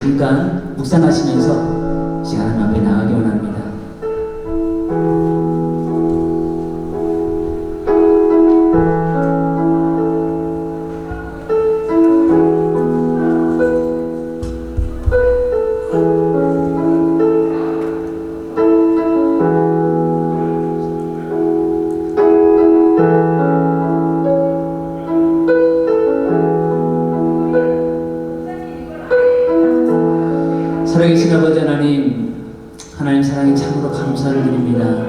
잠깐 묵상하시면서 시간 하나님 앞에 나가기 원합니다. 살아계신 아버지 하나님, 하나님 사랑에 참으로 감사를 드립니다.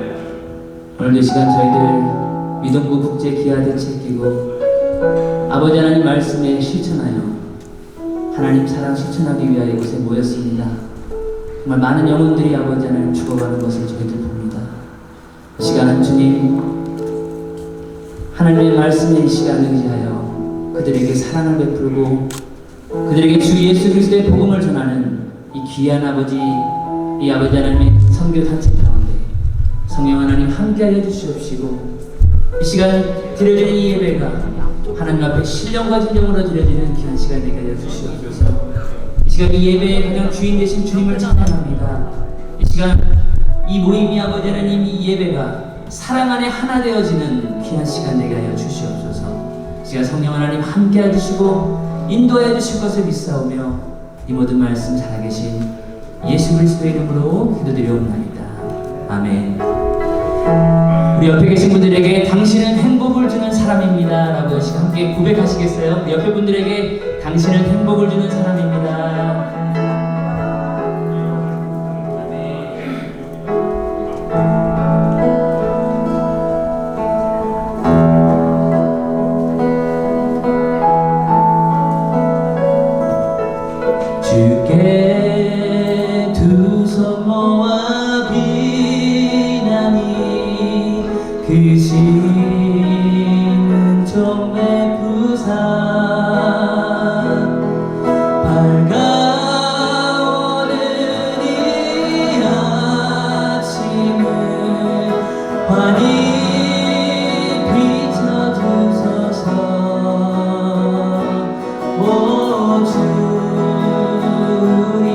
오늘도 이 시간 저희들 미동부 국제 기아 대책 끼고 아버지 하나님 말씀에 실천하여 하나님 사랑 실천하기 위하여 이곳에 모였습니다. 정말 많은 영혼들이 아버지 하나님 죽어가는 것을 저희들 봅니다. 이 시간은 주님 하나님의 말씀에 이 시간을 의지하여 그들에게 사랑을 베풀고 그들에게 주 예수 그리스도의 복음을 전하는 이 귀한 아버지, 이 아버지 하나님의 선교 단체 가운데 성령 하나님 함께하여 주시옵시고 이 시간 드려지는 이 예배가 하나님 앞에 신령과 진정으로 드려지는 귀한 시간 되게 하여 주시옵소서. 이 시간 이 예배의 가장 주인 되신 주님을 찬양합니다. 이 시간 이 모임이 아버지 하나님 이 예배가 사랑 안에 하나 되어지는 귀한 시간 되게 하여 주시옵소서. 이 시간 성령 하나님 함께해 주시고 인도해 주실 것을 믿사오며 이 모든 말씀 살아계신 예수 그리스도의 이름으로 기도드리옵나이다. 아멘. 우리 옆에 계신 분들에게 당신은 행복을 주는 사람입니다 라고 함께 고백하시겠어요? 우리 옆에 분들에게 당신은 행복을 주는 사람입니다. 주께 두 손 모아 비나니 그 시는 좀 베푸사 밝아오는 이 아침을 환히 비춰주소서. 오 주 우리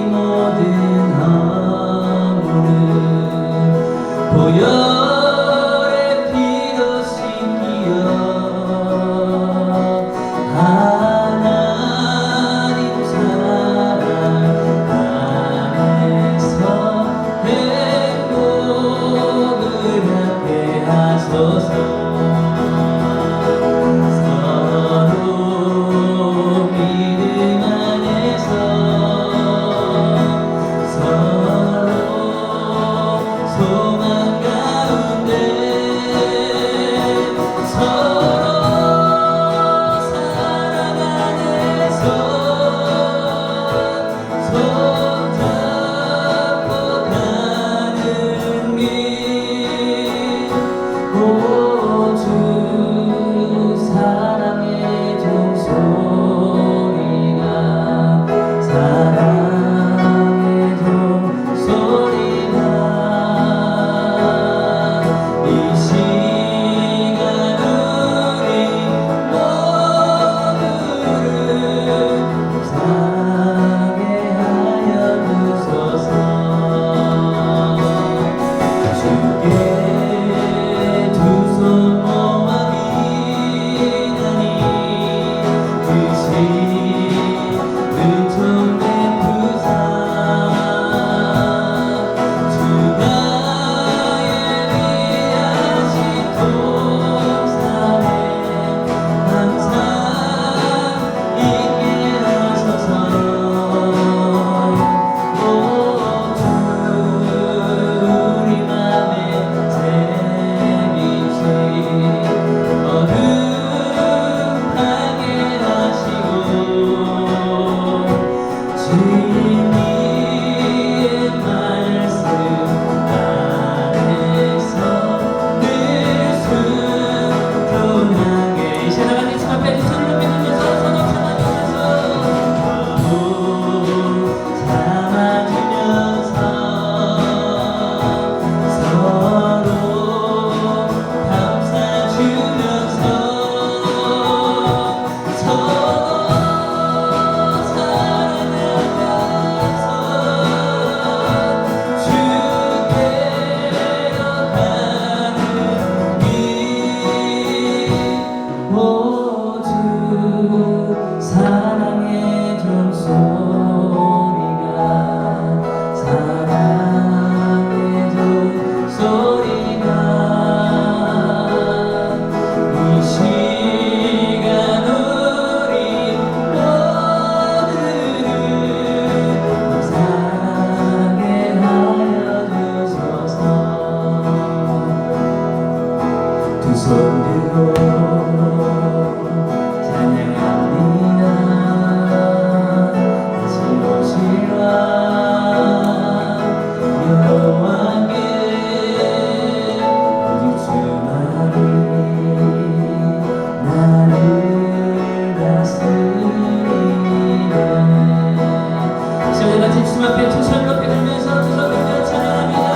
주님 앞에 두 손 높이 들면서 두 손 들며 찬양합니다.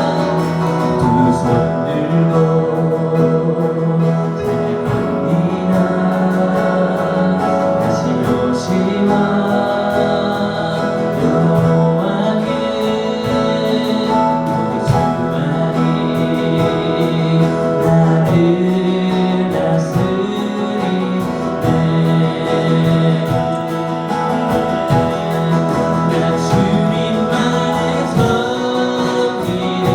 두 손 들고 찬양합니다. 다시 오시와 여호와께 우리 주만이 나를 다스리네. 나 주님만을 섬기네.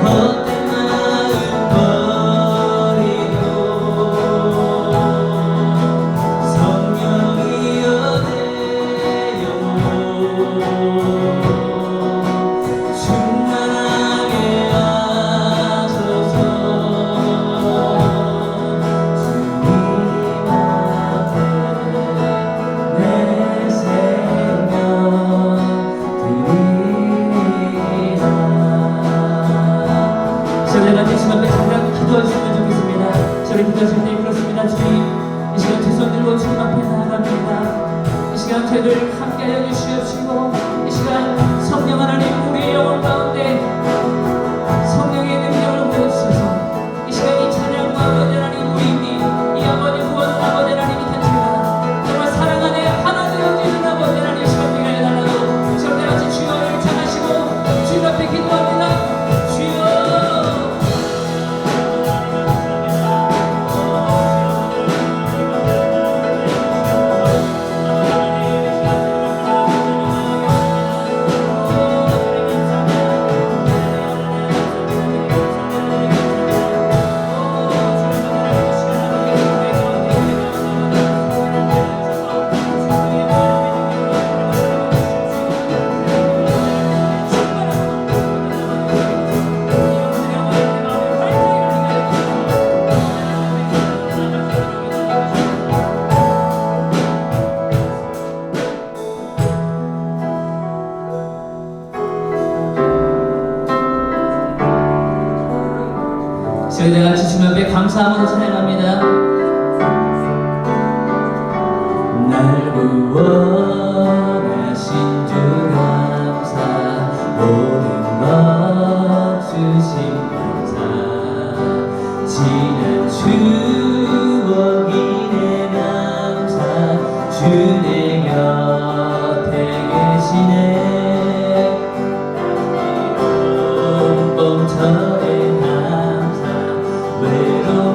헛된 마음 버리고 성령이여 내 영혼 충만하게 하소서. 주님 앞에 내 생명 드리리라. 저희가 주님 앞에 잠깐 기도하시면 좋겠습니다. 저희 기도하실 때 그렇습니다. 주님, 이 시간 두 손 들고 주님 앞에 나아갑니다. 이 시간 저희들 함께하여 주시옵시고, 이 시간 성령 하나님 우리의 영혼 가운데 성령의 능력을 보여주셔서 이 시간 이 찬양과 아버지 하나님 우리 이 아버지 구원 아버지 하나님 이 단체가 정말 사랑 안에 하나 되어지는 아버지 하나님 시간 우리가 해달라고 저희 같이 주여를 찬하시고 주님 앞에 기도합니다. 주여. 저희 다 같이 주님 앞에 감사함으로 찬양합니다. 날 구원하신 주 감사, 모든 것 주신 감사. 지난 추억이 내 감사, 주 내 곁에 계시네. 봄철의 감사, 외로운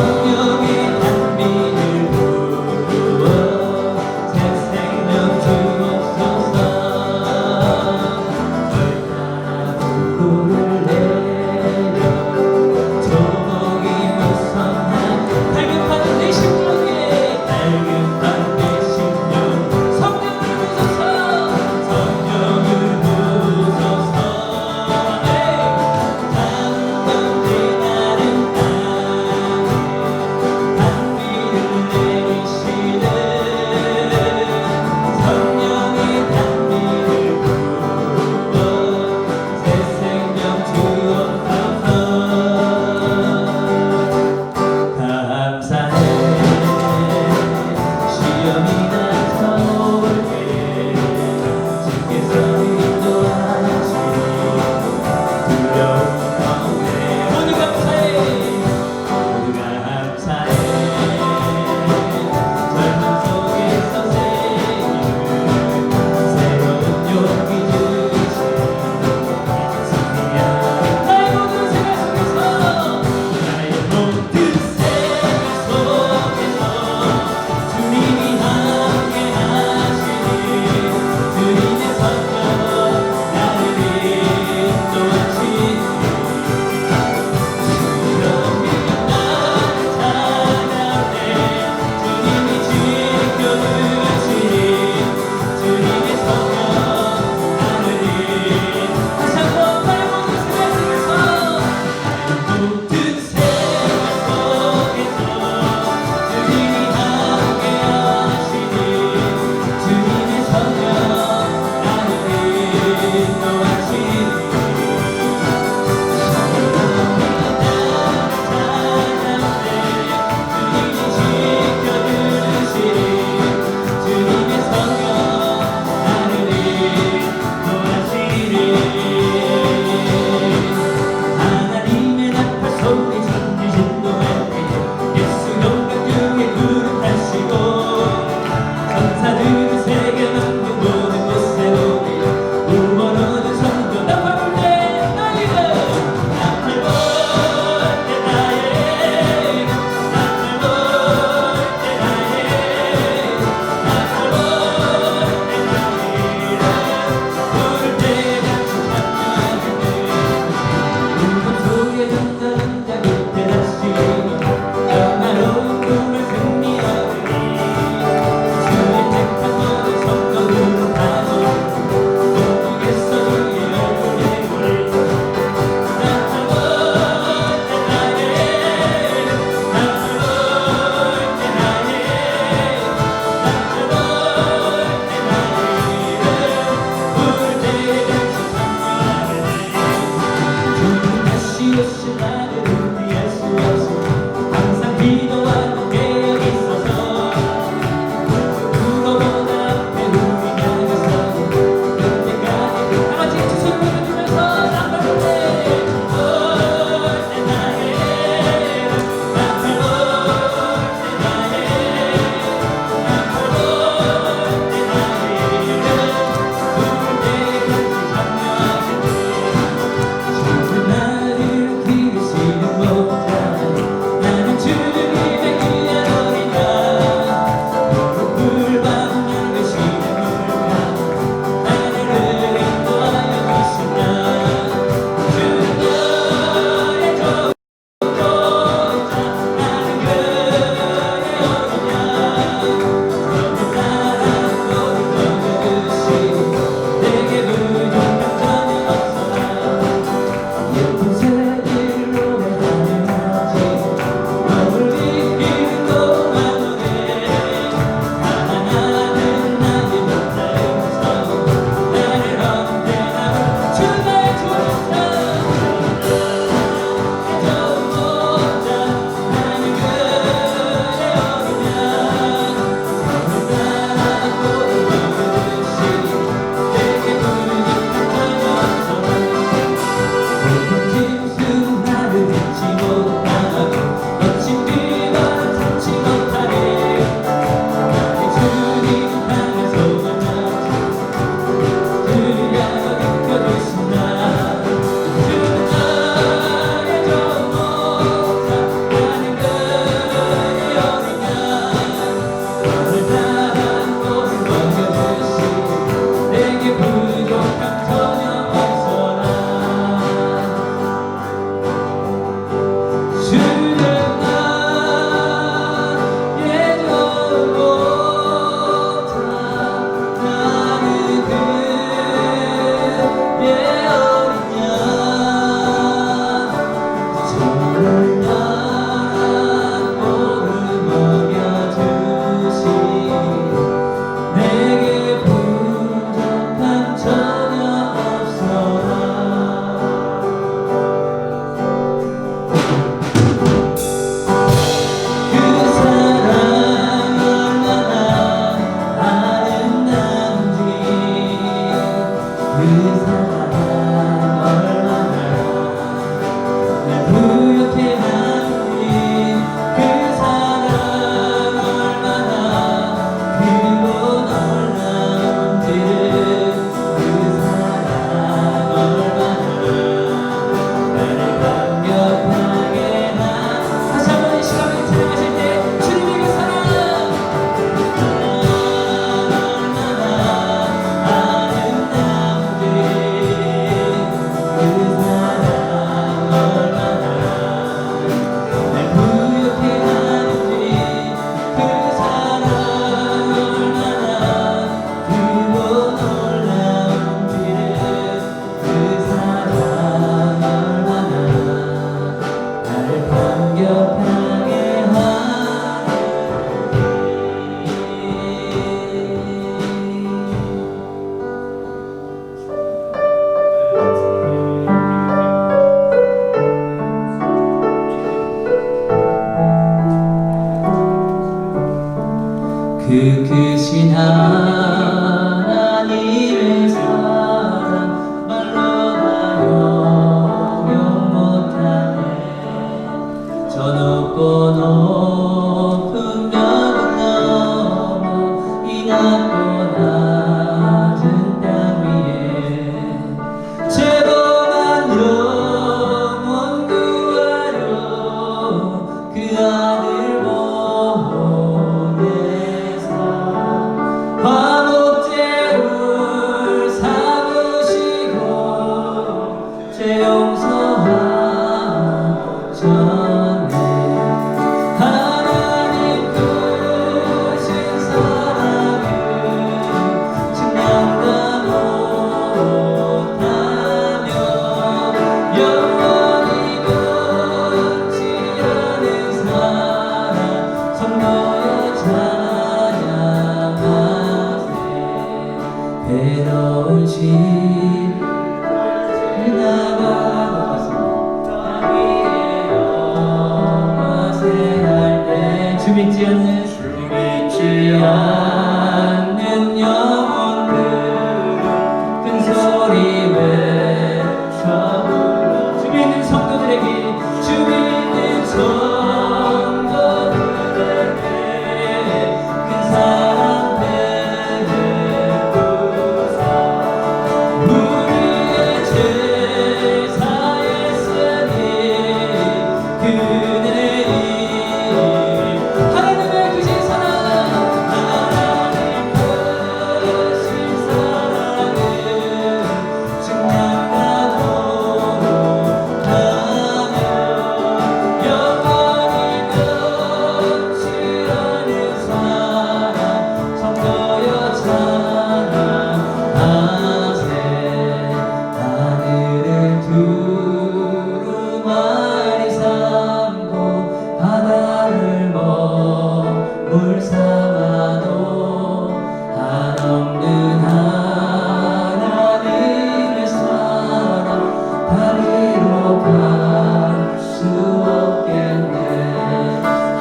성령의 단비를 부어 새 생명 주옵소서 절단불을 내려 조목이 무성한 갈급한 내 심령에 갈급한 내 심령 성령을 부소서 성령을 부소서 감동된 아름다운 그 크신 하나님의 사랑 말로 다 용용 못하네. 저 높고 높은 벽은 넘어 이 낮고 낮은 땅 위에 죄범한 영혼 구하려 그 아들 보내사 화목제물 삼으시고 죄 용서하셨네. 하나님 크신 사랑을 증명다 못하며 영원히 변치 않은 사랑 성도여 찬양하세. 괴로운 집 주 믿지 않는 영혼들 큰 소리 외쳐 불러 주 믿는 성도들에게 주 믿는 성도들에게 큰 사랑 베푸사 우리의 죄 사했으니 그네 하나님의 크신 사랑 증명하고 하며 영원히 변치 않은 사랑 성도여 찬양하세. 하늘을 두루마리 삼고 바다를 물 삼아도 한없는 하나님의 사랑 다리로 갈 수 없겠네.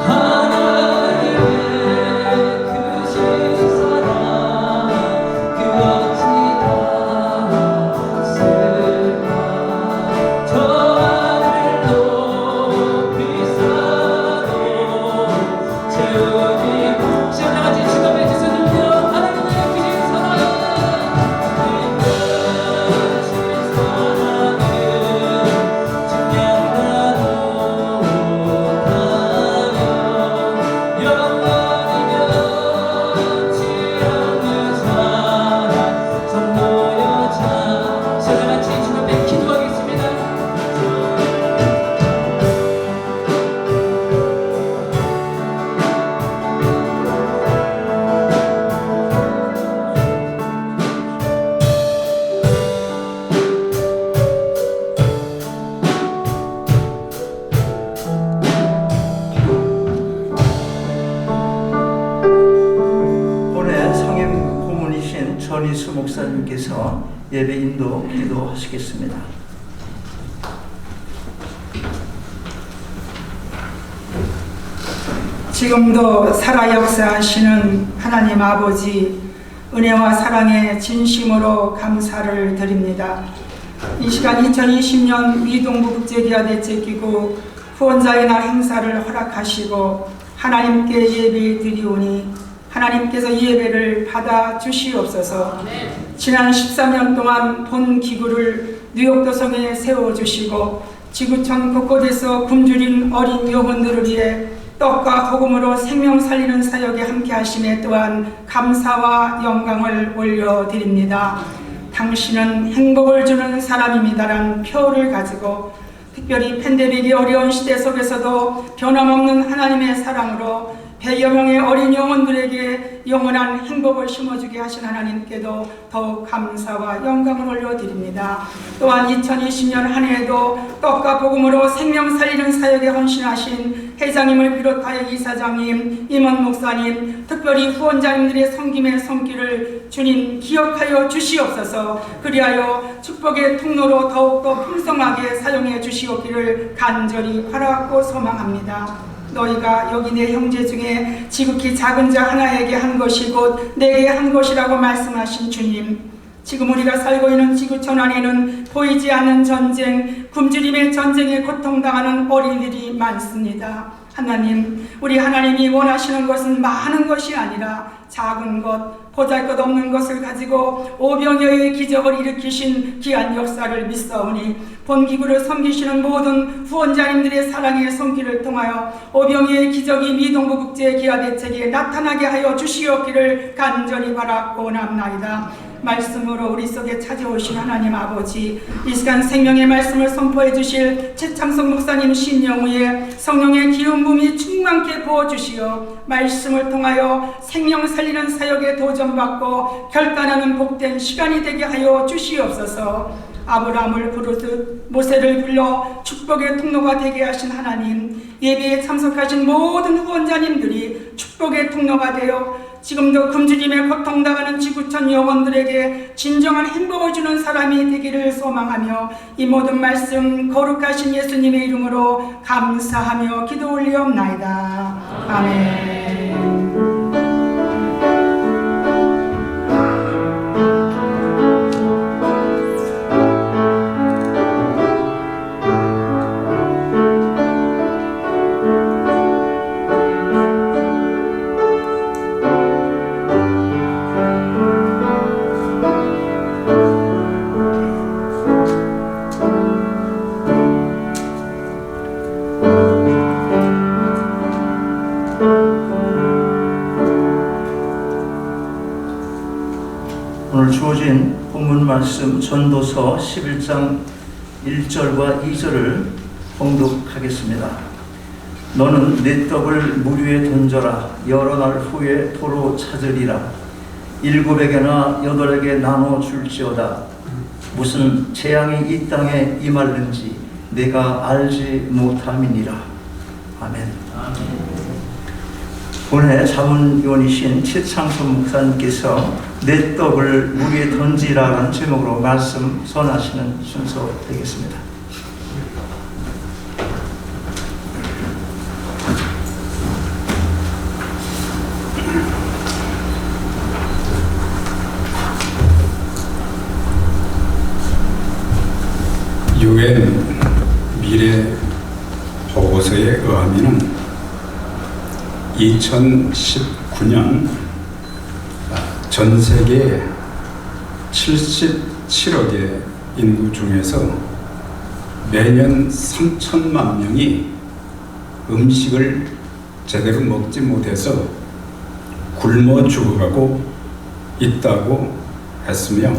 하나님의 크신 사랑 그 어찌 닿았을까. 저 하늘 높이 쌓아도 채우지 시원하같이 주님의 주소를 들어 하나님의 크신 사랑 그 크신 사랑을 증명다 못하며 영원히 변치 않는 사랑 성도여 찬 시원하같이 주님 앞에 기도하겠습니다. 올해 성임 고문이신 전희수 목사님께서 예배 인도 기도하시겠습니다. 지금도 살아 역사하시는 하나님 아버지 은혜와 사랑에 진심으로 감사를 드립니다. 이 시간 2020년 미동부 국제기아대책기구 후원자의 날 행사를 허락하시고 하나님께 예배 드리오니 하나님께서 이 예배를 받아 주시옵소서. 지난 14년 동안 본 기구를 뉴욕 도성에 세워주시고 지구촌 곳곳에서 굶주린 어린 영혼들을 위해 떡과 복음으로 생명 살리는 사역에 함께 하심에 또한 감사와 영광을 올려드립니다. 당신은 행복을 주는 사람입니다라는 표를 가지고 특별히 팬데믹의 어려운 시대 속에서도 변함없는 하나님의 사랑으로 100여 명의 어린 영혼들에게 영원한 행복을 심어주게 하신 하나님께도 더욱 감사와 영광을 올려드립니다. 또한 2020년 한 해에도 떡과 복음으로 생명 살리는 사역에 헌신하신 회장님을 비롯하여 이사장님, 임원 목사님, 특별히 후원자님들의 섬김의 손길을 주님 기억하여 주시옵소서. 그리하여 축복의 통로로 더욱더 풍성하게 사용해 주시옵기를 간절히 바라고 소망합니다. 너희가 여기 내 형제 중에 지극히 작은 자 하나에게 한 것이 곧 내게 한 것이라고 말씀하신 주님, 지금 우리가 살고 있는 지구촌 안에는 보이지 않는 전쟁, 굶주림의 전쟁에 고통당하는 어린이들이 많습니다. 하나님, 우리 하나님이 원하시는 것은 많은 것이 아니라 작은 것, 보잘것없는 것을 가지고 오병이어의 기적을 일으키신 귀한 역사를 믿사오니 본기구를 섬기시는 모든 후원자님들의 사랑의 손길을 통하여 오병이어의 기적이 미동부 국제 기아 대책에 나타나게 하여 주시옵기를 간절히 바라고 원합나이다. 말씀으로 우리 속에 찾아오신 하나님 아버지, 이 시간 생명의 말씀을 선포해 주실 최창성 목사님 신령후에 성령의 기름 부음이 충만케 부어주시어 말씀을 통하여 생명 살리는 사역에 도전받고 결단하는 복된 시간이 되게 하여 주시옵소서. 아브라함을 부르듯 모세를 불러 축복의 통로가 되게 하신 하나님, 예배에 참석하신 모든 후원자님들이 축복의 통로가 되어 지금도 굶주림에 고통당하는 지구촌 영혼들에게 진정한 행복을 주는 사람이 되기를 소망하며 이 모든 말씀 거룩하신 예수님의 이름으로 감사하며 기도 올리옵나이다. 아멘. 오늘 주어진 본문 말씀 전도서 11장 1절과 2절을 봉독하겠습니다. 너는 내 떡을 물 위에 던져라. 여러 날 후에 도로 찾으리라. 7에게나 8에게 나눠 줄지어다. 무슨 재앙이 이 땅에 임할는지 내가 알지 못함이니라. 아멘. 본회 자문위원이신 최창선 목사님께서 내 떡을 물 위에 던지라는 제목으로 말씀 선하시는 순서 되겠습니다. UN 미래 보고서에 의하면 2019년 전 세계 77억의 인구 중에서 매년 3천만 명이 음식을 제대로 먹지 못해서 굶어 죽어가고 있다고 했으며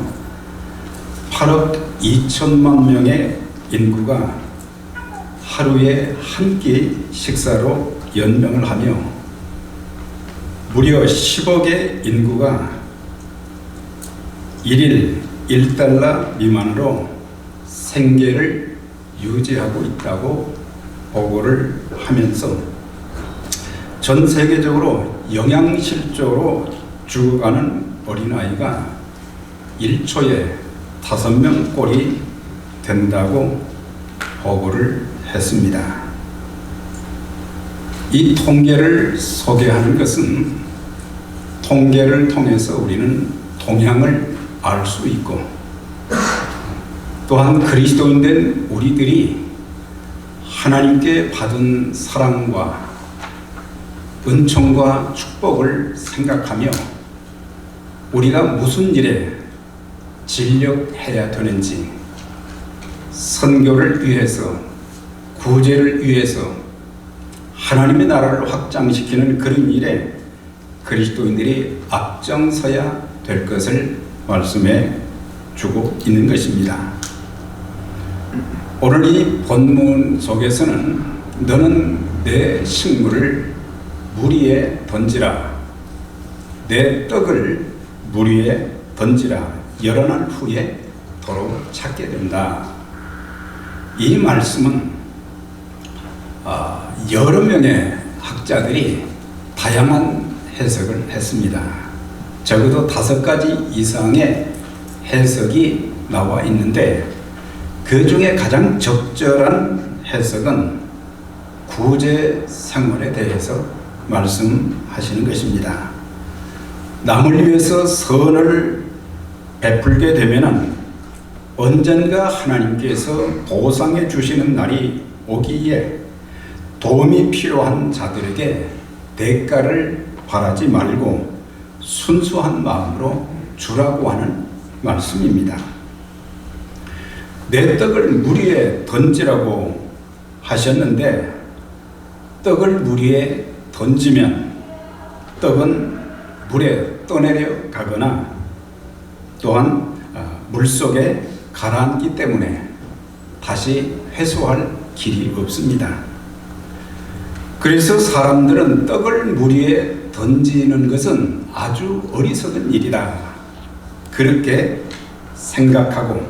8억 2천만 명의 인구가 하루에 한 끼 식사로 연명을 하며 무려 10억의 인구가 1일 1달러 미만으로 생계를 유지하고 있다고 보고를 하면서 전 세계적으로 영양실조로 죽어가는 어린아이가 1초에 5명 꼴이 된다고 보고를 했습니다. 이 통계를 소개하는 것은 통계를 통해서 우리는 동향을 알 수 있고 또한 그리스도인된 우리들이 하나님께 받은 사랑과 은총과 축복을 생각하며 우리가 무슨 일에 진력해야 되는지 선교를 위해서 구제를 위해서 하나님의 나라를 확장시키는 그런 일에 그리스도인들이 앞장서야 될 것을 말씀해 주고 있는 것입니다. 오늘 이 본문 속에서는 너는 내 식물을 물 위에 던지라. 내 떡을 물 위에 던지라. 여러 날 후에 도로 찾게 된다. 이 말씀은 여러 명의 학자들이 다양한 해석을 했습니다. 적어도 5가지 이상의 해석이 나와 있는데 그 중에 가장 적절한 해석은 구제 생활에 대해서 말씀하시는 것입니다. 남을 위해서 선을 베풀게 되면은 언젠가 하나님께서 보상해 주시는 날이 오기에 도움이 필요한 자들에게 대가를 바라지 말고 순수한 마음으로 주라고 하는 말씀입니다. 내 떡을 물 위에 던지라고 하셨는데 떡을 물 위에 던지면 떡은 물에 떠내려 가거나 또한 물속에 가라앉기 때문에 다시 회수할 길이 없습니다. 그래서 사람들은 떡을 물 위에 던지는 것은 아주 어리석은 일이다, 그렇게 생각하고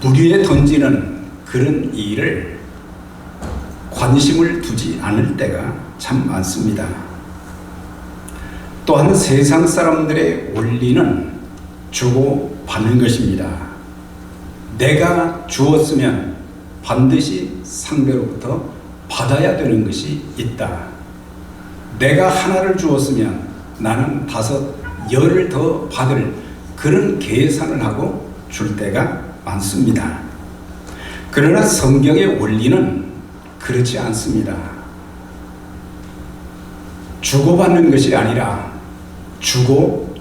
물 위에 던지는 그런 일을 관심을 두지 않을 때가 참 많습니다. 또한 세상 사람들의 원리는 주고 받는 것입니다. 내가 주었으면 반드시 상대로부터 받아야 되는 것이 있다. 내가 하나를 주었으면 나는 5, 10을 더 받을 그런 계산을 하고 줄 때가 많습니다. 그러나 성경의 원리는 그렇지 않습니다. 주고받는 것이 아니라 주고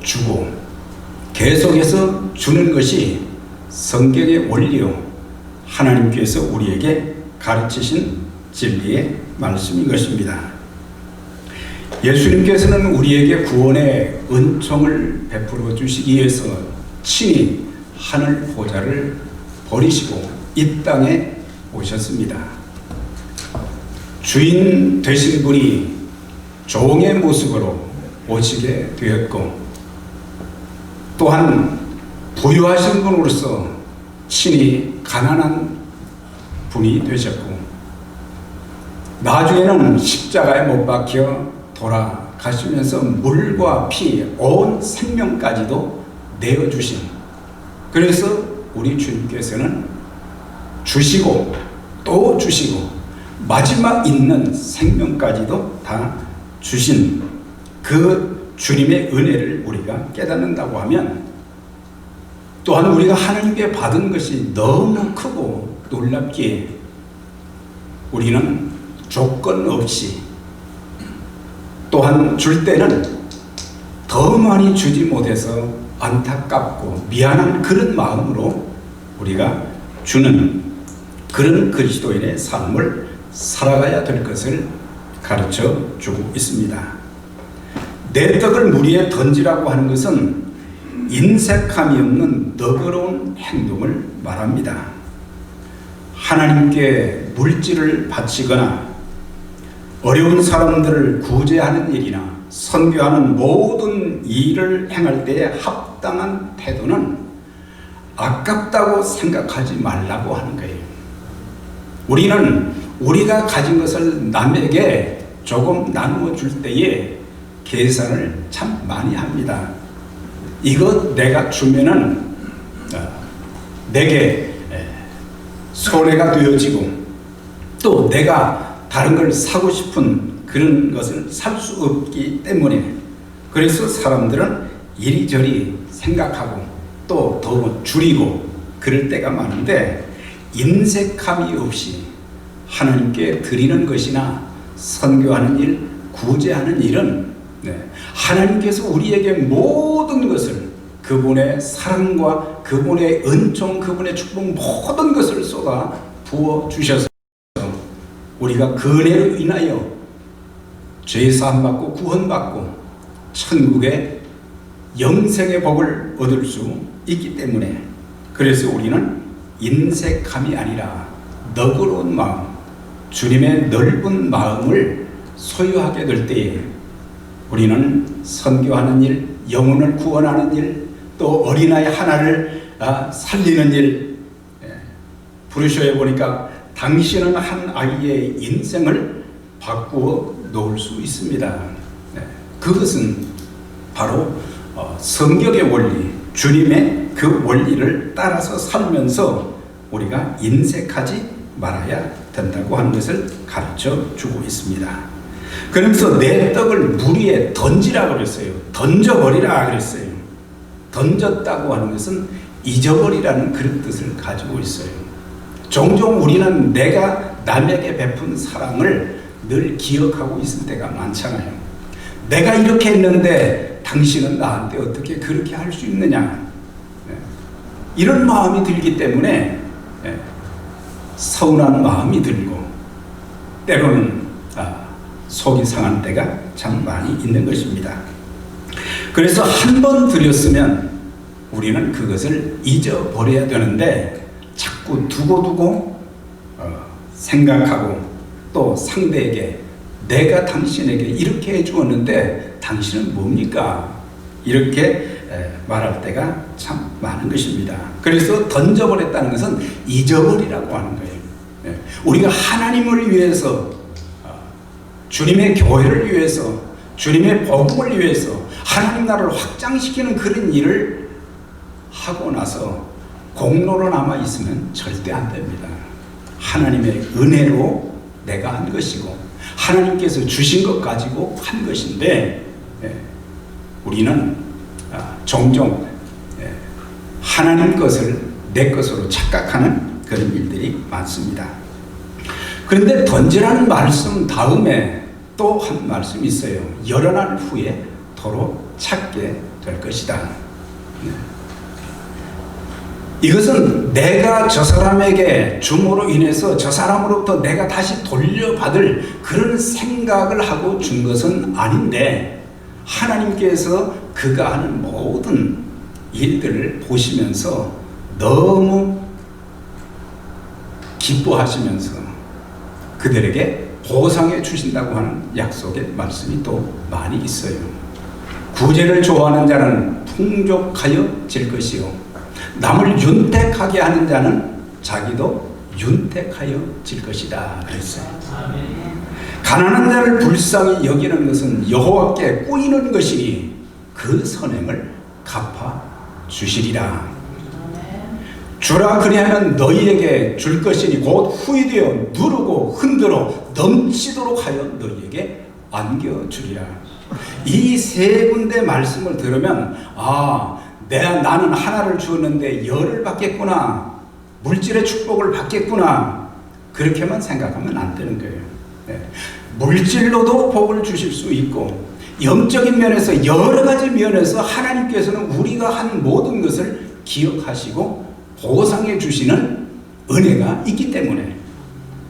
계속해서 주는 것이 성경의 원리요, 하나님께서 우리에게 가르치신 진리의 말씀인 것입니다. 예수님께서는 우리에게 구원의 은총을 베풀어 주시기 위해서 친히 하늘 보좌를 버리시고 이 땅에 오셨습니다. 주인 되신 분이 종의 모습으로 오시게 되었고, 또한 부유하신 분으로서 친히 가난한 분이 되셨고, 나중에는 십자가에 못 박혀 돌아가시면서 물과 피, 온 생명까지도 내어주신, 그래서 우리 주님께서는 주시고 또 주시고 마지막 있는 생명까지도 다 주신 그 주님의 은혜를 우리가 깨닫는다고 하면, 또한 우리가 하나님께 받은 것이 너무 크고 놀랍기에 우리는 조건 없이, 또한 줄 때는 더 많이 주지 못해서 안타깝고 미안한 그런 마음으로 우리가 주는 그런 그리스도인의 삶을 살아가야 될 것을 가르쳐 주고 있습니다. 내 떡을 물 위에 던지라고 하는 것은 인색함이 없는 너그러운 행동을 말합니다. 하나님께 물질을 바치거나 어려운 사람들을 구제하는 일이나 선교하는 모든 일을 행할 때의 합당한 태도는 아깝다고 생각하지 말라고 하는 거예요. 우리는 우리가 가진 것을 남에게 조금 나누어 줄 때에 계산을 참 많이 합니다. 이거 내가 주면은 내게 손해가 되어지고, 또 내가 다른 걸 사고 싶은 그런 것을 살 수 없기 때문에, 그래서 사람들은 이리저리 생각하고 또 더 줄이고 그럴 때가 많은데, 인색함이 없이 하나님께 드리는 것이나 선교하는 일, 구제하는 일은 하나님께서 우리에게 모든 것을, 그분의 사랑과 그분의 은총, 그분의 축복, 모든 것을 쏟아 부어 주셔서 우리가 그 은혜로 인하여 죄사함 받고 구원받고 천국의 영생의 복을 얻을 수 있기 때문에, 그래서 우리는 인색함이 아니라 너그러운 마음, 주님의 넓은 마음을 소유하게 될 때에 우리는 선교하는 일, 영혼을 구원하는 일, 또 어린아이 하나를 살리는 일, 부르셔에 보니까 당신은 한 아이의 인생을 바꾸어 놓을 수 있습니다. 네. 그것은 바로 성경의 원리, 주님의 그 원리를 따라서 살면서 우리가 인색하지 말아야 된다고 하는 것을 가르쳐 주고 있습니다. 그러면서 내 떡을 물 위에 던지라 그랬어요. 던져버리라 그랬어요. 던졌다고 하는 것은 잊어버리라는 그런 뜻을 가지고 있어요. 종종 우리는 내가 남에게 베푼 사랑을 늘 기억하고 있을 때가 많잖아요. 내가 이렇게 했는데 당신은 나한테 어떻게 그렇게 할 수 있느냐, 이런 마음이 들기 때문에 서운한 마음이 들고 때로는 속이 상한 때가 참 많이 있는 것입니다. 그래서 한 번 드렸으면 우리는 그것을 잊어버려야 되는데 자꾸 두고두고 생각하고 또 상대에게 내가 당신에게 이렇게 해주었는데 당신은 뭡니까? 이렇게 말할 때가 참 많은 것입니다. 그래서 던져버렸다는 것은 잊어버리라고 하는 거예요. 우리가 하나님을 위해서, 주님의 교회를 위해서, 주님의 복음을 위해서 하나님 나라를 확장시키는 그런 일을 하고 나서 공로로 남아 있으면 절대 안 됩니다. 하나님의 은혜로 내가 한 것이고 하나님께서 주신 것 가지고 한 것인데 우리는 종종 하나님 것을 내 것으로 착각하는 그런 일들이 많습니다. 그런데 던지라는 말씀 다음에 또 한 말씀이 있어요. 여러 날 후에 도로 찾게 될 것이다. 이것은 내가 저 사람에게 줌으로 인해서 저 사람으로부터 내가 다시 돌려받을 그런 생각을 하고 준 것은 아닌데 하나님께서 그가 하는 모든 일들을 보시면서 너무 기뻐하시면서 그들에게 보상해 주신다고 하는 약속의 말씀이 또 많이 있어요. 구제를 좋아하는 자는 풍족하여질 것이요 남을 윤택하게 하는 자는 자기도 윤택하여질 것이다 그랬어요. 가난한 자를 불쌍히 여기는 것은 여호와께 꾸이는 것이니 그 선행을 갚아 주시리라. 주라 그리하면 너희에게 줄 것이니 곧 후이 되어 누르고 흔들어 넘치도록 하여 너희에게 안겨주리라. 이 세 군데 말씀을 들으면 나는 하나를 주었는데 열을 받겠구나, 물질의 축복을 받겠구나, 그렇게만 생각하면 안 되는 거예요. 물질로도 복을 주실 수 있고 영적인 면에서 여러 가지 면에서 하나님께서는 우리가 한 모든 것을 기억하시고 보상해 주시는 은혜가 있기 때문에,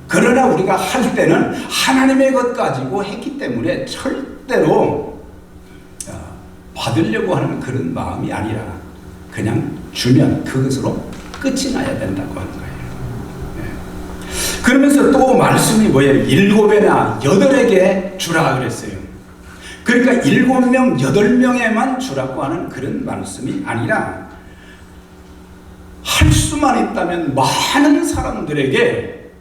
그러나 우리가 할 때는 하나님의 것 가지고 했기 때문에 절대로 받으려고 하는 그런 마음이 아니라 그냥 주면 그것으로 끝이 나야 된다고 하는 거예요. 그러면서 또 말씀이 뭐예요? 7배나 8에게 주라 그랬어요. 그러니까 7명, 8명에만 주라고 하는 그런 말씀이 아니라 할 수만 있다면 많은 사람들에게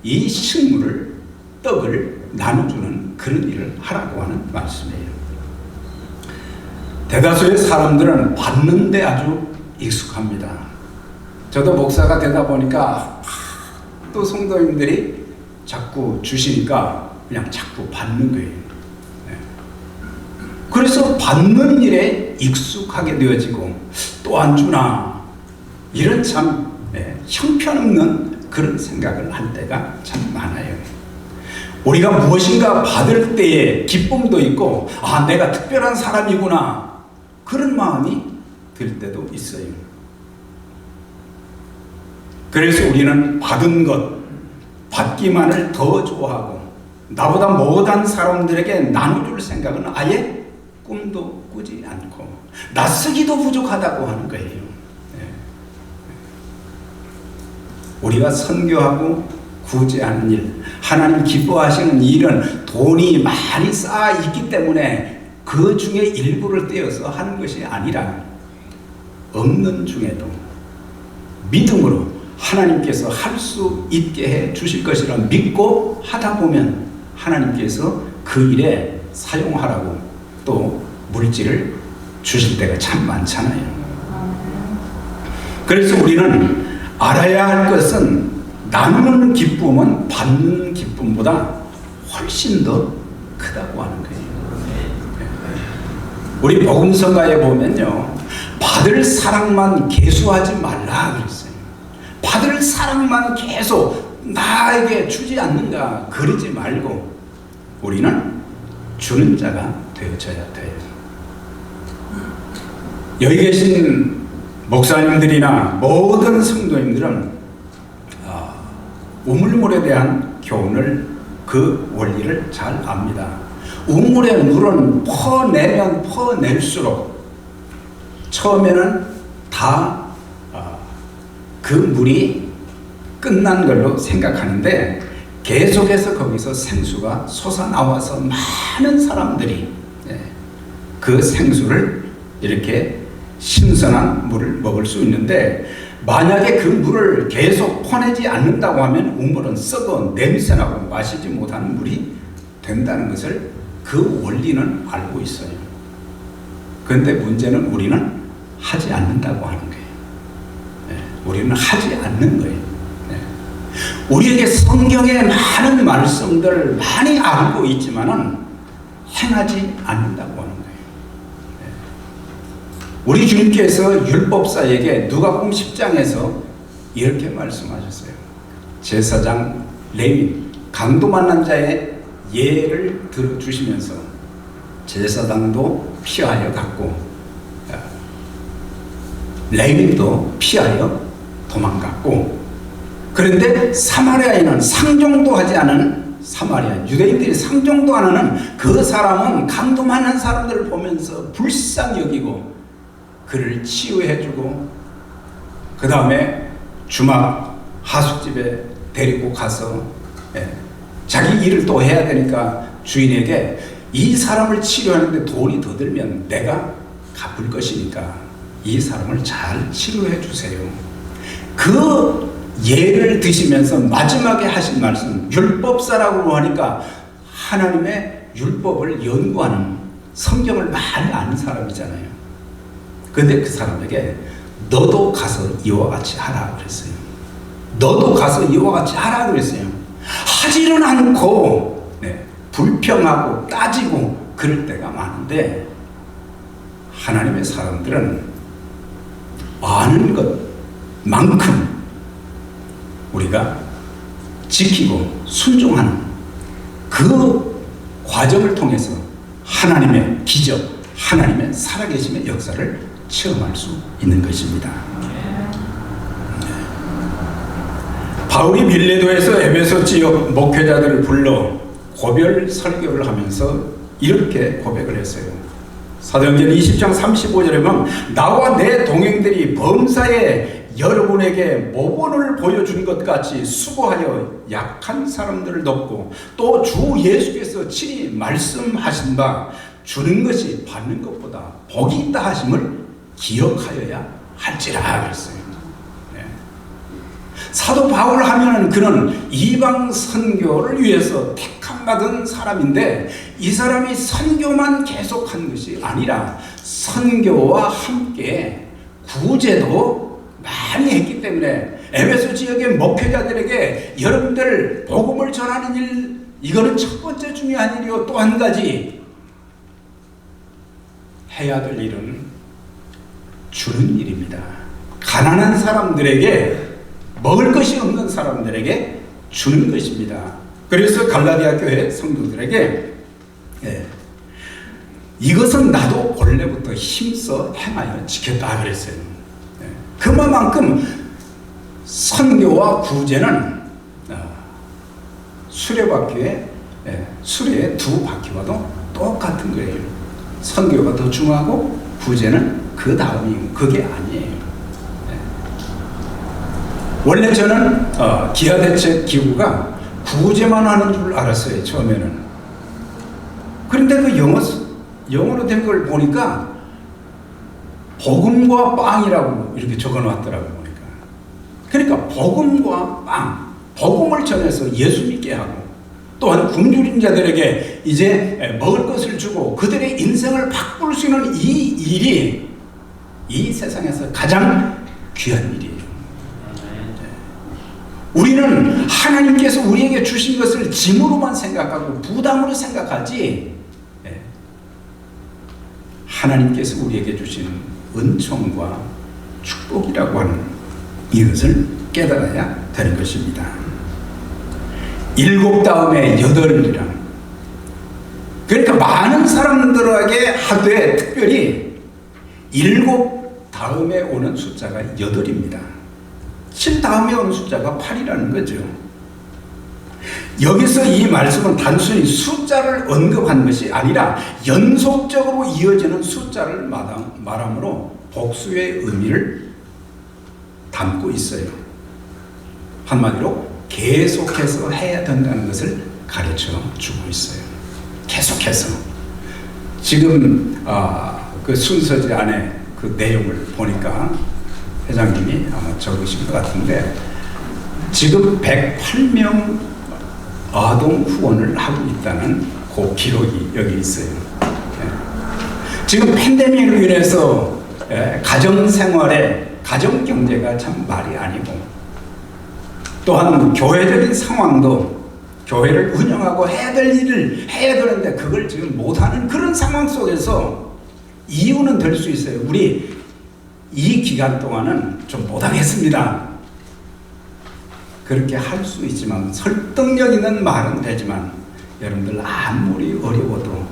이 식물을, 떡을 나눠주는 그런 일을 하라고 하는 말씀이에요. 대다수의 사람들은 받는데 아주 익숙합니다. 저도 목사가 되다 보니까 또 성도님들이 자꾸 주시니까 그냥 자꾸 받는 거예요. 그래서 받는 일에 익숙하게 되어지고 또 안 주나, 이런 참 형편없는 그런 생각을 할 때가 참 많아요. 우리가 무엇인가 받을 때에 기쁨도 있고 내가 특별한 사람이구나, 그런 마음이 들 때도 있어요. 그래서 우리는 받은 것, 받기만을 더 좋아하고 나보다 못한 사람들에게 나눠줄 생각은 아예 꿈도 꾸지 않고 나쓰기도 부족하다고 하는 거예요. 우리가 선교하고 구제하는 일, 하나님 기뻐하시는 일은 돈이 많이 쌓아 있기 때문에 그 중에 일부를 떼어서 하는 것이 아니라 없는 중에도 믿음으로 하나님께서 할 수 있게 해 주실 것이라 믿고 하다 보면 하나님께서 그 일에 사용하라고 또 물질을 주실 때가 참 많잖아요. 그래서 우리는 알아야 할 것은 나누는 기쁨은 받는 기쁨보다 훨씬 더 크다고 하는 거예요. 우리 복음서가에 보면요, 받을 사랑만 계수하지 말라 그랬어요. 받을 사랑만 계속 나에게 주지 않는가 그러지 말고 우리는 주는 자가 되어져야 돼요. 여기 계신 목사님들이나 모든 성도님들은 우물물에 대한 교훈을 그 원리를 잘 압니다. 우물에 물은 퍼내면 퍼낼수록 처음에는 다 그 물이 끝난 걸로 생각하는데 계속해서 거기서 생수가 솟아나와서 많은 사람들이 그 생수를 이렇게 신선한 물을 먹을 수 있는데, 만약에 그 물을 계속 퍼내지 않는다고 하면 우물은 썩어 냄새나고 마시지 못하는 물이 된다는 것을 그 원리는 알고 있어요. 그런데 문제는 우리는 하지 않는다고 하는 거예요. 우리는 하지 않는 거예요. 우리에게 성경의 많은 말씀들 많이 알고 있지만은 행하지 않는다고 하는 거예요. 우리 주님께서 율법사에게 누가복음 10장에서 이렇게 말씀하셨어요. 제사장 레위 강도 만난 자의 예를 들어주시면서 제사장도 피하여 갔고 레위도 피하여 도망갔고, 그런데 사마리아인은 상종도 하지 않은 사마리아 유대인들이 상종도 안 하는 그 사람은 강도 만난 사람들을 보면서 불쌍히 여기고 그를 치유해주고 그 다음에 주막 하숙집에 데리고 가서 자기 일을 또 해야 되니까 주인에게 이 사람을 치료하는데 돈이 더 들면 내가 갚을 것이니까 이 사람을 잘 치료해 주세요. 그 예를 드시면서 마지막에 하신 말씀, 율법사라고 하니까 하나님의 율법을 연구하는, 성경을 많이 아는 사람이잖아요. 근데 그 사람에게 너도 가서 이와 같이 하라 그랬어요. 너도 가서 이와 같이 하라 그랬어요. 하지는 않고 불평하고 따지고 그럴 때가 많은데, 하나님의 사람들은 아는 것만큼 우리가 지키고 순종하는 그 과정을 통해서 하나님의 기적, 하나님의 살아계심의 역사를 체험할 수 있는 것입니다. 바울이 밀레도에서 에베소 지역 목회자들을 불러 고별 설교를 하면서 이렇게 고백을 했어요. 사도행전 20장 35절에 보면 나와 내 동행들이 범사에 여러분에게 모본을 보여준 것 같이 수고하여 약한 사람들을 돕고 또 주 예수께서 친히 말씀하신 바 주는 것이 받는 것보다 복이 있다 하심을 기억하여야 할지라 그랬어요. 사도 바울 하면은 그는 이방 선교를 위해서 택함 받은 사람인데, 이 사람이 선교만 계속한 것이 아니라 선교와 함께 구제도 많이 했기 때문에 에베소 지역의 목회자들에게 여러분들 복음을 전하는 일, 이거는 첫 번째 중요한 일이요. 또 한 가지 해야 될 일은 주는 일입니다. 가난한 사람들에게, 먹을 것이 없는 사람들에게 주는 것입니다. 그래서 갈라디아 교회 성도들에게 이것은 나도 원래부터 힘써 행하여 지켰다 그랬어요. 그만큼 선교와 구제는 수레바퀴에 수레의 두 바퀴와도 똑같은 거예요. 선교가 더 중요하고 구제는 그 다음이고 그게 아니에요. 원래 저는 기아대책기구가 구제만 하는 줄 알았어요, 처음에는. 그런데 그 영어로 된 걸 보니까 복음과 빵이라고 이렇게 적어놨더라고요. 보니까 그러니까 복음과 빵, 복음을 전해서 예수 믿게 하고 또한 굶주린 자들에게 이제 먹을 것을 주고 그들의 인생을 바꿀 수 있는 이 일이 이 세상에서 가장 귀한 일이에요. 우리는 하나님께서 우리에게 주신 것을 짐으로만 생각하고 부담으로 생각하지, 하나님께서 우리에게 주신 은총과 축복이라고 하는 이것을 깨달아야 되는 것입니다. 7 다음에 8이라. 그러니까 많은 사람들에게 하되 특별히 7 다음에 오는 숫자가 8입니다. 7 다음에 오는 숫자가 8이라는 거죠. 여기서 이 말씀은 단순히 숫자를 언급한 것이 아니라 연속적으로 이어지는 숫자를 말하므로 복수의 의미를 담고 있어요. 한마디로 계속해서 해야 된다는 것을 가르쳐 주고 있어요. 계속해서. 지금 그 순서지 안에 그 내용을 보니까 회장님이 아마 적으신 것 같은데 지금 108명 아동 후원을 하고 있다는 그 기록이 여기 있어요. 지금 팬데믹으로 인해서 가정생활에 가정경제가 참 말이 아니고 또한 교회적인 상황도 교회를 운영하고 해야 될 일을 해야 되는데 그걸 지금 못하는 그런 상황 속에서 이유는 될 수 있어요. 우리 이 기간 동안은 좀 못하겠습니다. 그렇게 할 수 있지만 설득력 있는 말은 되지만 여러분들 아무리 어려워도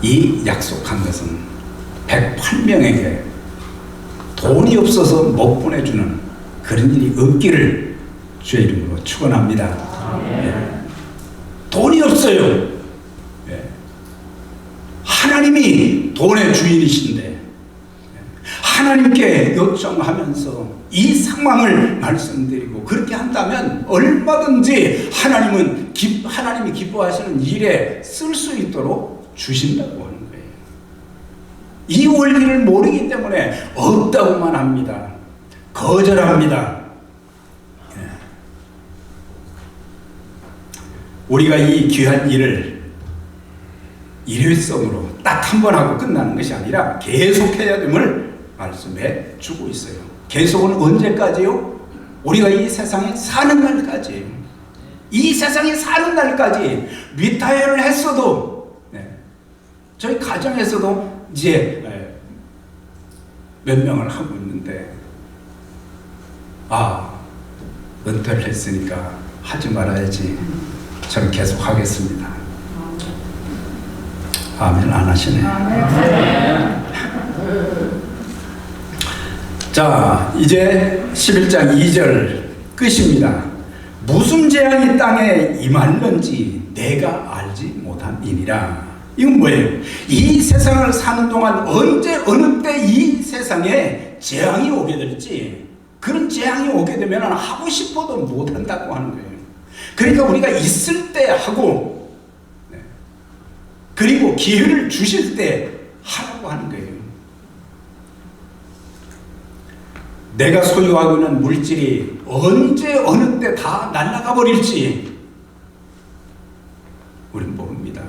이 약속한 것은 108명에게 돈이 없어서 못 보내주는 그런 일이 없기를 주의 이름으로 축원합니다. 돈이 없어요. 하나님이 돈의 주인이신데 하나님께 요청하면서 이 상황을 말씀드리고 그렇게 한다면 얼마든지 하나님이 기뻐하시는 일에 쓸 수 있도록 주신다고 하는 거예요. 이 원리를 모르기 때문에 없다고만 합니다. 거절합니다. 우리가 이 귀한 일을 일회성으로 딱 한 번 하고 끝나는 것이 아니라 계속해야 됨을 말씀해 주고 있어요. 계속은 언제까지요? 우리가 이 세상에 사는 날까지. 이 세상에 사는 날까지 리타이어를 했어도 저희 가정에서도 이제 몇 명을 하고 있는데 은퇴를 했으니까 하지 말아야지. 저는 계속 하겠습니다. 아멘 안 하시네. 자, 이제 11장 2절 끝입니다. 무슨 재앙이 땅에 임할는지 내가 알지 못함이니라. 이건 뭐예요? 이 세상을 사는 동안 언제 어느 때 이 세상에 재앙이 오게 될지, 그런 재앙이 오게 되면 하고 싶어도 못한다고 하는 거예요. 그러니까 우리가 있을 때 하고 그리고 기회를 주실 때 하라고 하는 거예요. 내가 소유하고 있는 물질이 언제 어느 때 다 날아가 버릴지 우리는 모릅니다.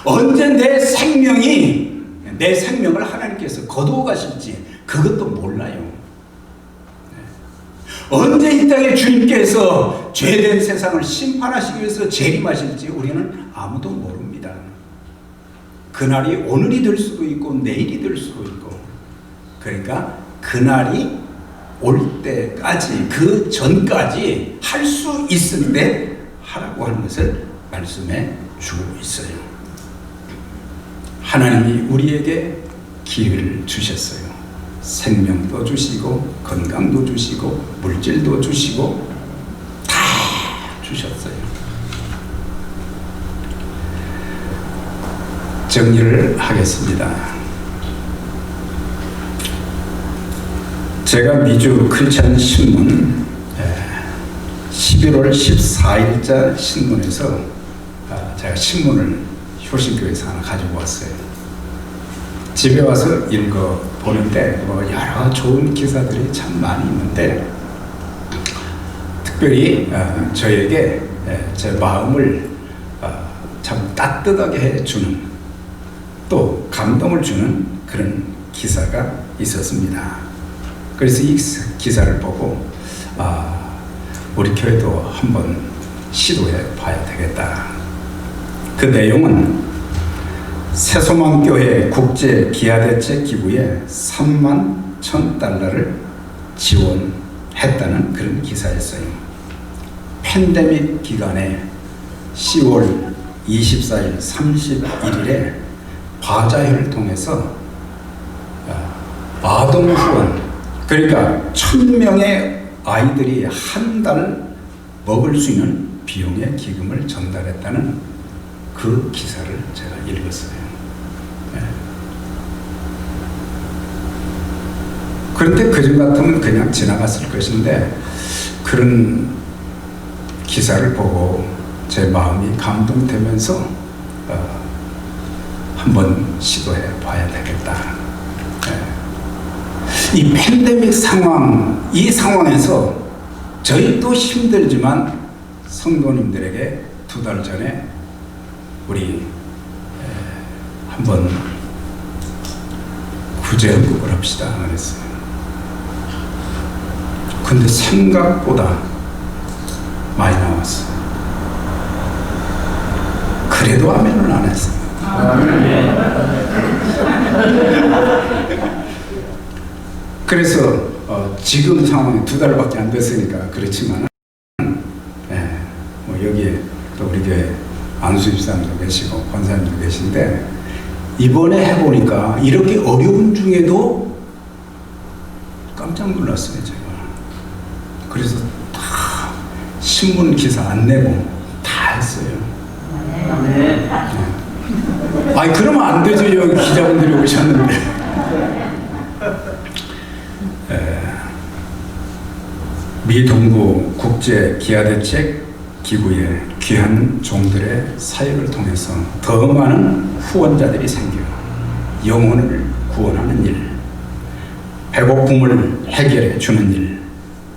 언제 내 생명을 하나님께서 거두어 가실지 그것도 몰라요. 언제 이 땅에 주님께서 죄된 세상을 심판하시기 위해서 재림하실지 우리는 아무도 모릅니다. 그날이 오늘이 될 수도 있고 내일이 될 수도 있고, 그러니까 그날이 올 때까지, 그 전까지 할 수 있을 때 하라고 하는 것을 말씀해 주고 있어요. 하나님이 우리에게 기회를 주셨어요. 생명도 주시고 건강도 주시고 물질도 주시고 다 주셨어요. 정리를 하겠습니다. 제가 미주 크리스찬 신문 11월 14일자 신문에서 제가 신문을 효신교회에서 하나 가지고 왔어요. 집에 와서 읽어보는데 여러 좋은 기사들이 참 많이 있는데 특별히 저에게 제 마음을 참 따뜻하게 해주는 또 감동을 주는 그런 기사가 있었습니다. 그래서 이 기사를 보고 우리 교회도 한번 시도해 봐야 되겠다. 그 내용은 새소망교회 국제 기아대책 기부에 3만 1,000달러를 지원했다는 그런 기사였어요. 팬데믹 기간에 10월 24일, 31일에 바자회를 통해서 아동 후원, 그러니까 1,000명의 아이들이 한 달 먹을 수 있는 비용의 기금을 전달했다는 그 기사를 제가 읽었어요. 그런데 그전 같으면 그냥 지나갔을 것인데 그런 기사를 보고 제 마음이 감동되면서 한번 시도해 봐야 되겠다. 이 팬데믹 상황, 이 상황에서 저희도 힘들지만 성도님들에게 2달 전에 우리 한번 구제연극을 합시다 그랬어요. 근데 생각보다 많이 나왔어요. 그래도 아멘은 안 했어요. 그래서 지금 상황이 2달밖에 안 됐으니까 그렇지만 뭐 여기에 또 우리 교회 안수 집사님도 계시고 권사님도 계신데 이번에 해보니까 이렇게 어려운 중에도 깜짝 놀랐어요. 제가 그래서 다 신문 기사 안 내고 다 했어요. 네. 아니 그러면 안 되죠. 여기 기자분들이 오셨는데. 미 동부 국제 기아대책 기부의 귀한 종들의 사역을 통해서 더 많은 후원자들이 생겨 영혼을 구원하는 일, 배고픔을 해결해 주는 일,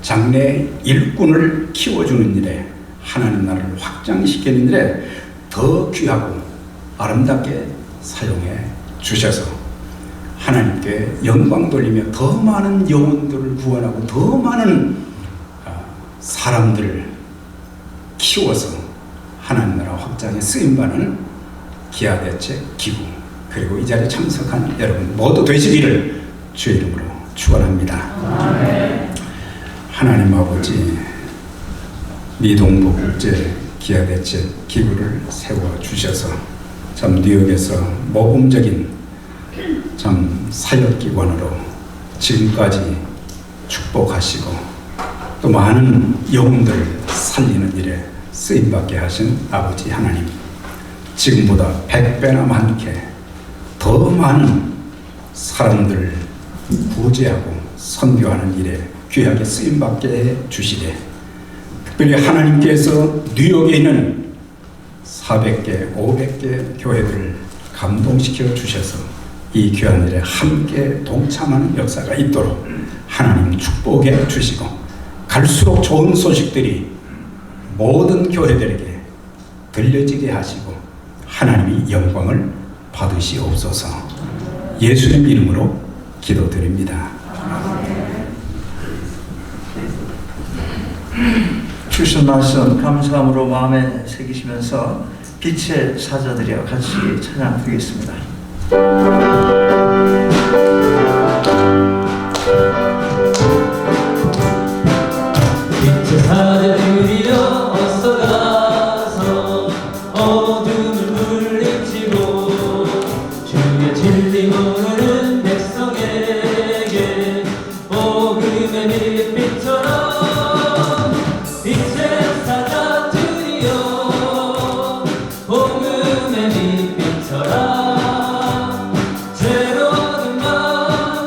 장래 일꾼을 키워주는 일에 하나님 나라를 확장시키는 일에 더 귀하고 아름답게 사용해 주셔서 하나님께 영광 돌리며 더 많은 영혼들을 구원하고 더 많은 사람들을 키워서 하나님 나라 확장에 쓰임받는 기아대책 기부, 그리고 이 자리에 참석한 여러분 모두 되시기를 주의 이름으로 축원합니다. 하나님 아버지, 미동부 국제 기아대책 기부를 세워주셔서 참 뉴욕에서 모범적인 참 사역기관으로 지금까지 축복하시고 또 많은 영혼들을 살리는 일에 쓰임받게 하신 아버지 하나님, 지금보다 100배나 많게 더 많은 사람들을 구제하고 선교하는 일에 귀하게 쓰임받게 해 주시되, 특별히 하나님께서 뉴욕에 있는 400개, 500개 교회들을 감동시켜 주셔서 이 귀한 일에 함께 동참하는 역사가 있도록 하나님 축복해 주시고, 갈수록 좋은 소식들이 모든 교회들에게 들려지게 하시고 하나님이 영광을 받으시옵소서. 예수님 이름으로 기도드립니다. 주신 말씀 감사함으로 마음에 새기시면서 빛의 사자들이여 같이 찬양 드리겠습니다. 빛의 사자들이여 어서 가서 어둠을 물리치고 주의 진리 모르는 백성에게 복음의 빛빛처럼 빛의 사자들이여 복음의 빛빛처럼 새로운 마음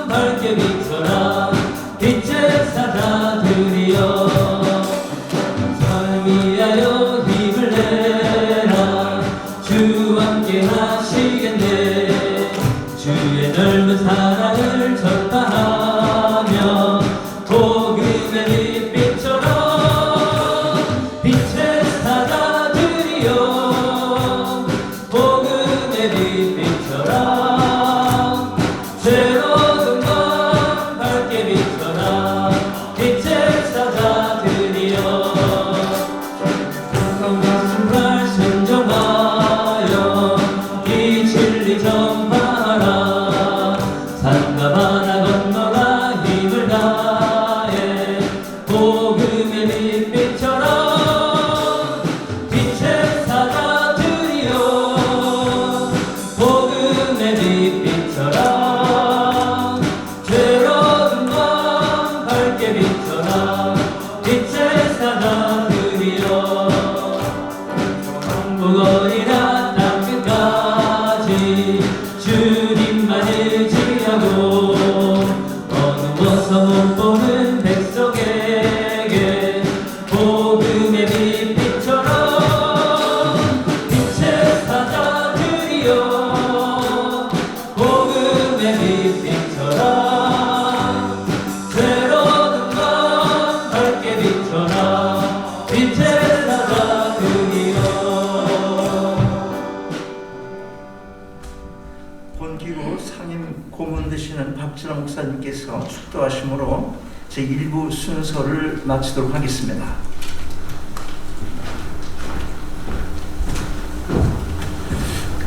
박진호 목사님께서 축도하심으로 제1부 순서를 마치도록 하겠습니다.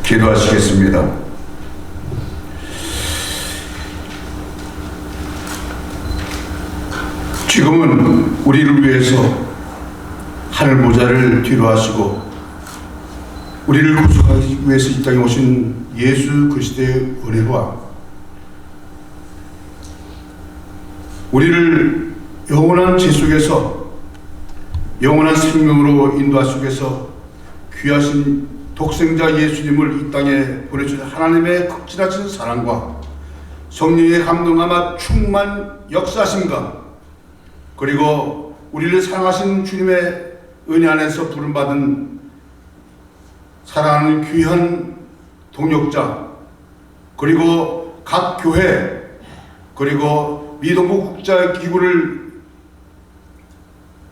기도하시겠습니다. 지금은 우리를 위해서 하늘 보좌를 뒤로 하시고 우리를 구속하기 위해서 이 땅에 오신 예수 그리스도의 은혜와 우리를 영원한 죄 속에서 영원한 생명으로 인도하시기 위해서 귀하신 독생자 예수님을 이 땅에 보내주신 하나님의 극진하신 사랑과 성령의 감동함과 충만 역사하심과 그리고 우리를 사랑하신 주님의 은혜 안에서 부름받은 사랑하는 귀한 동역자 그리고 각 교회 그리고 미동부 국제기구를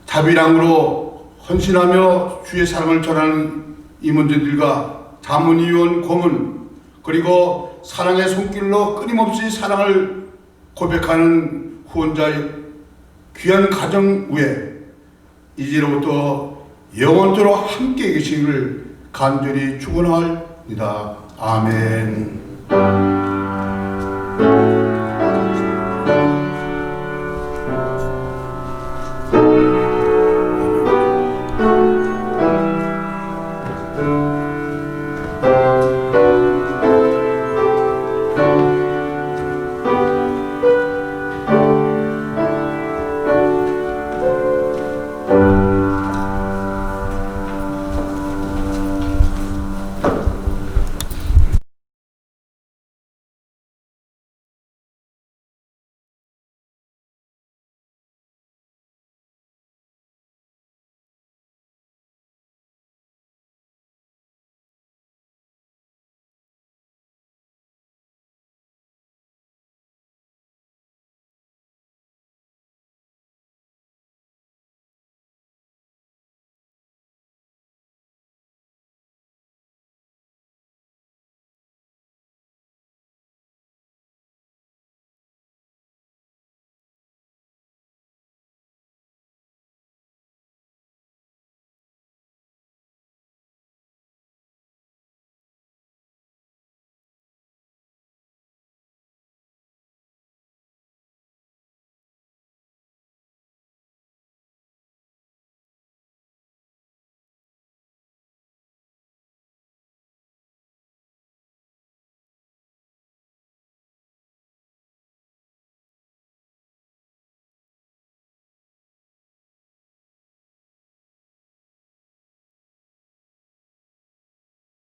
자비랑으로 헌신하며 주의 사랑을 전하는 임원들과 자문위원 고문 그리고 사랑의 손길로 끊임없이 사랑을 고백하는 후원자의 귀한 가정 위에 이제로부터 영원토록 함께 계시기를 간절히 축원합니다. 아멘.